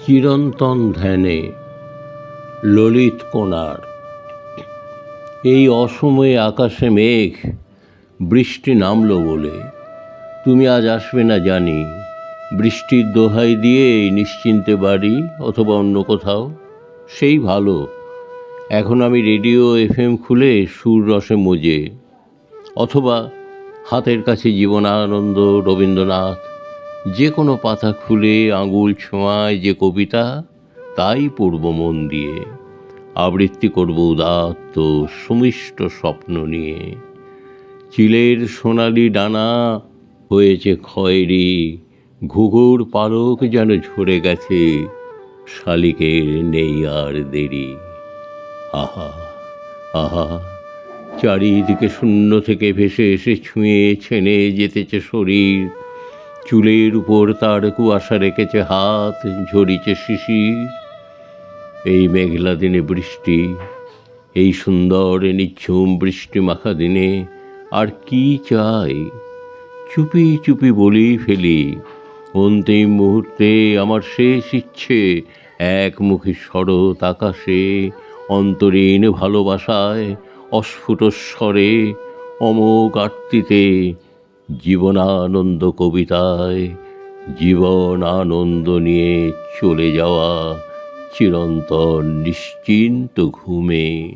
চিরন্তন ধ্যানে ললিত কোণার। এই অসময়ে আকাশে মেঘ, বৃষ্টি নামলো বলে। তুমি আজ আসবে না জানি, বৃষ্টির দোহাই দিয়ে এই নিশ্চিন্তে বাড়ি অথবা অন্য কোথাও, সেই ভালো। এখন আমি রেডিও FM খুলে সুর রসে মজে, অথবা হাতের কাছে জীবনানন্দ, রবীন্দ্রনাথ, যে কোনো পাতা খুলে আঙুল ছোঁয়ায় যে কবিতা, তাই পড়ব মন দিয়ে। আবৃত্তি করব উদাত্ত সুমিষ্ট স্বপ্ন নিয়ে। চিলের সোনালি ডানা হয়েছে খয়েরি, ঘুঘুর পালক যেন ঝরে গেছে, শালিকের নেই আর দেরি। আহা আহা, চারিদিকে শূন্য থেকে ভেসে এসে ছুঁয়ে ছেনে যেতেছে শরীর, চুলের উপর তার কুয়াশা রেখেছে হাত, ঝরিছে শিশির। এই মেঘলা দিনে বৃষ্টি, এই সুন্দর নিঝুম বৃষ্টি মাখা দিনে আর কি চাই? চুপি চুপি বলি ফেলি, অন্তিম মুহূর্তে আমার শেষ ইচ্ছে, একমুখী শরৎ আকাশে, অন্তরীণ ভালোবাসায়, অস্ফুট স্বরে, অমোঘ আরতিতে, জীবনানন্দ কবিতায়, জীবন আনন্দ নিয়ে চলে যাওয়া চিরন্তন নিশ্চিন্ত ঘুমে।